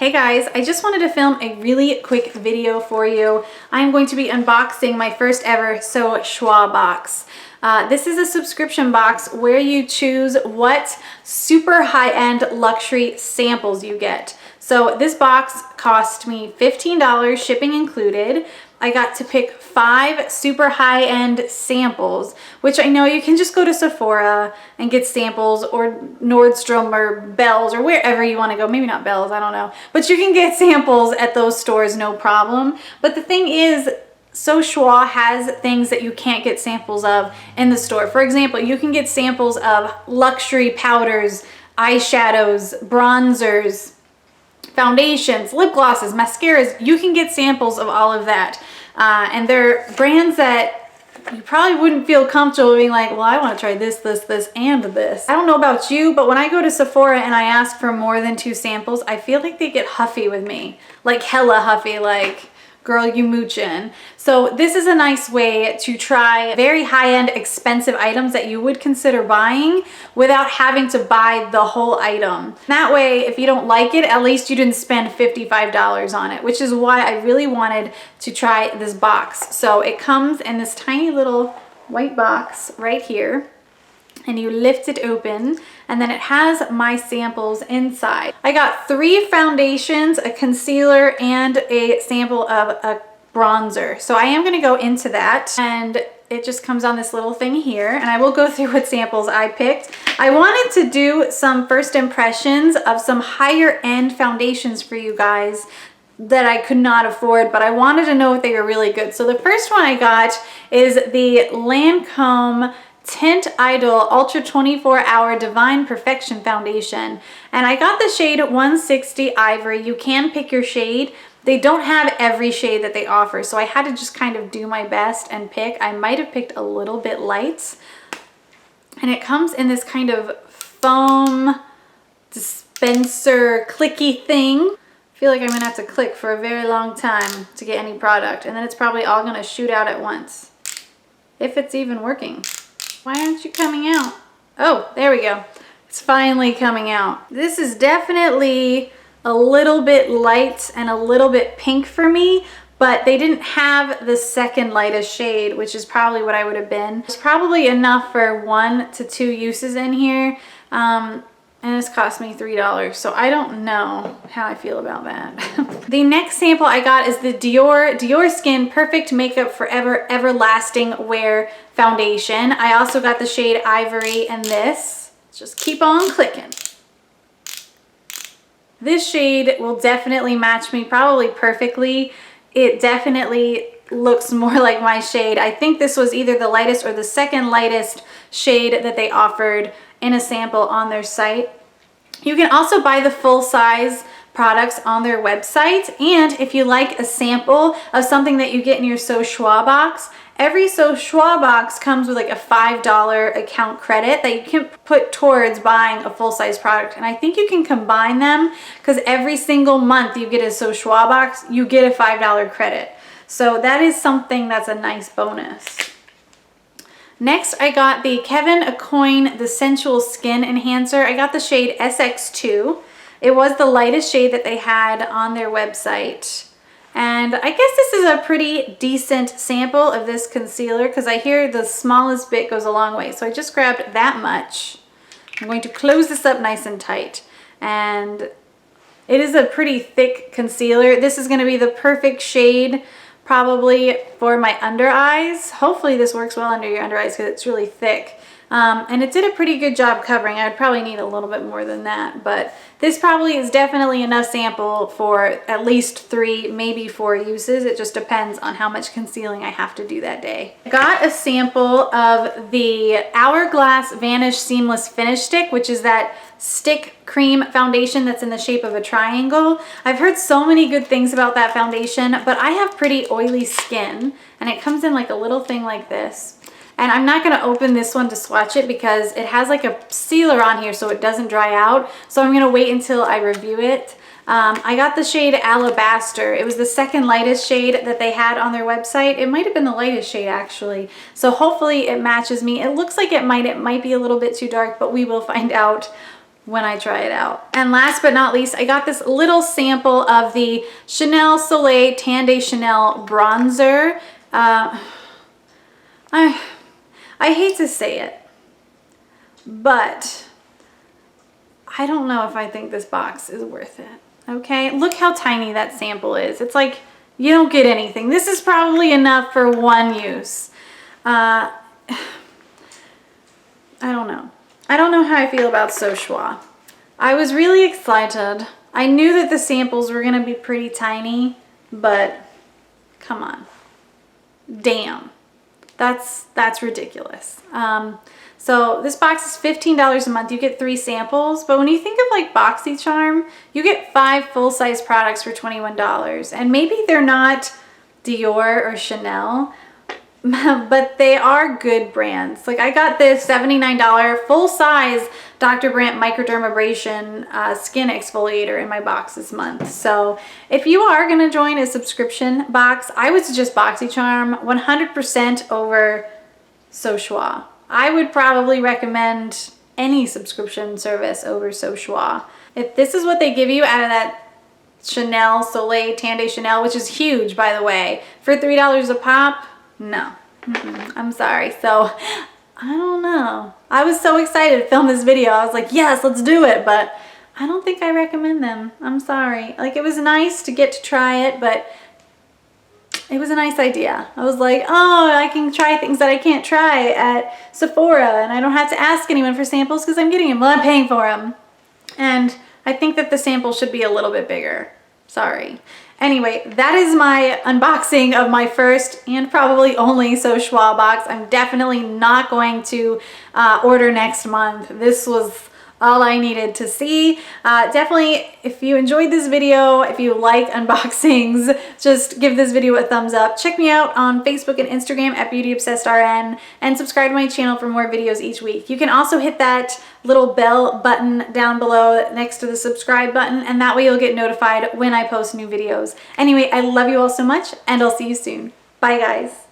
Hey guys, I just wanted to film a really quick video for you. I'm going to be unboxing my first ever SoChoix box. This is a subscription box where you choose what super high-end luxury samples you get. So this box cost me $15, shipping included. I got to pick 5 super high-end samples, which I know you can just go to Sephora and get samples, or Nordstrom or Bells or wherever you want to go. Maybe not Bells, I don't know. But you can get samples at those stores, no problem. But the thing is, SoChoix has things that you can't get samples of in the store. For example, you can get samples of luxury powders, eyeshadows, bronzers, foundations, lip glosses, mascaras. You can get samples of all of that. And they're brands that you probably wouldn't feel comfortable being like, well, I want to try this, this, this, and this. I don't know about you, but when I go to Sephora and I ask for more than 2 samples, I feel like they get huffy with me. Like hella huffy, like, girl, you moochin'. So this is a nice way to try very high-end expensive items that you would consider buying without having to buy the whole item. That way, if you don't like it, at least you didn't spend $55 on it, which is why I really wanted to try this box. So it comes in this tiny little white box right here, and you lift it open, and then it has my samples inside. I got 3 foundations, a concealer, and a sample of a bronzer. So I am gonna go into that, and it just comes on this little thing here, and I will go through what samples I picked. I wanted to do some first impressions of some higher end foundations for you guys that I could not afford, but I wanted to know if they were really good. So the first one I got is the Lancome Tint Idol Ultra 24-Hour Divine Perfection Foundation, and I got the shade 160 Ivory. You can pick your shade. They don't have every shade that they offer, so I had to just kind of do my best and pick. I might have picked a little bit light, and it comes in this kind of foam dispenser clicky thing. I feel like I'm gonna have to click for a very long time to get any product, and then it's probably all gonna shoot out at once, if it's even working. Why aren't you coming out? Oh, there we go. It's finally coming out. This is definitely a little bit light and a little bit pink for me, but they didn't have the second lightest shade, which is probably what I would have been. It's probably enough for 1 to 2 uses in here. And this cost me $3, so I don't know how I feel about that. The next sample I got is the Dior Skin Perfect Makeup Forever Everlasting Wear Foundation. I also got the shade Ivory and this. Just keep on clicking. This shade will definitely match me probably perfectly. It definitely looks more like my shade. I think this was either the lightest or the second lightest shade that they offered in a sample on their site. You can also buy the full size products on their website, and if you like a sample of something that you get in your SoChoix box, every SoChoix box comes with like a $5 account credit that you can put towards buying a full size product. And I think you can combine them, because every single month you get a SoChoix box, you get a $5 credit. So that is something that's a nice bonus. Next, I got the Kevyn Aucoin The Sensual Skin Enhancer. I got the shade SX2. It was the lightest shade that they had on their website. And I guess this is a pretty decent sample of this concealer, because I hear the smallest bit goes a long way. So I just grabbed that much. I'm going to close this up nice and tight. And it is a pretty thick concealer. This is going to be the perfect shade probably for my under eyes. Hopefully this works well under your under eyes, because it's really thick. And it did a pretty good job covering. I'd probably need a little bit more than that, but this probably is definitely enough sample for at least 3, maybe 4 uses. It just depends on how much concealing I have to do that day. I got a sample of the Hourglass Vanish Seamless Finish Stick, which is that stick cream foundation that's in the shape of a triangle. I've heard so many good things about that foundation, but I have pretty oily skin, and it comes in like a little thing like this. And I'm not going to open this one to swatch it because it has like a sealer on here so it doesn't dry out. So I'm going to wait until I review it. I got the shade Alabaster. It was the second lightest shade that they had on their website. It might have been the lightest shade actually. So hopefully it matches me. It looks like it might be a little bit too dark, but we will find out when I try it out. And last but not least, I got this little sample of the Chanel Soleil Tan de Chanel bronzer. I hate to say it, but I don't know if I think this box is worth it. Okay, look how tiny that sample is. It's like you don't get anything. This is probably enough for one use. I don't know. I don't know how I feel about SoChoix. I was really excited. I knew that the samples were gonna be pretty tiny, but come on. Damn. That's ridiculous. So this box is $15 a month. You get 3 samples, but when you think of like BoxyCharm, you get 5 full-size products for $21. And maybe they're not Dior or Chanel, but they are good brands. Like I got this $79 full-size Dr. Brandt microdermabrasion skin exfoliator in my box this month. So if you are gonna join a subscription box, I would suggest BoxyCharm 100% over SoChoix. I would probably recommend any subscription service over SoChoix. If this is what they give you out of that Chanel Soleil Tan de Chanel, which is huge by the way, for $3 a pop, no, I'm sorry. So I don't know. I was so excited to film this video. I was like, yes, let's do it. But I don't think I recommend them. I'm sorry. Like it was nice to get to try it, but it was a nice idea. I was like, oh, I can try things that I can't try at Sephora and I don't have to ask anyone for samples because I'm getting them. Well, I'm paying for them. And I think that the sample should be a little bit bigger. Sorry. Anyway, that is my unboxing of my first and probably only SoChoix box. I'm definitely not going to order next month. This was all I needed to see. Definitely, if you enjoyed this video, if you like unboxings, just give this video a thumbs up. Check me out on Facebook and Instagram at BeautyObsessedRN and subscribe to my channel for more videos each week. You can also hit that little bell button down below next to the subscribe button, and that way you'll get notified when I post new videos. Anyway, I love you all so much, and I'll see you soon. Bye, guys.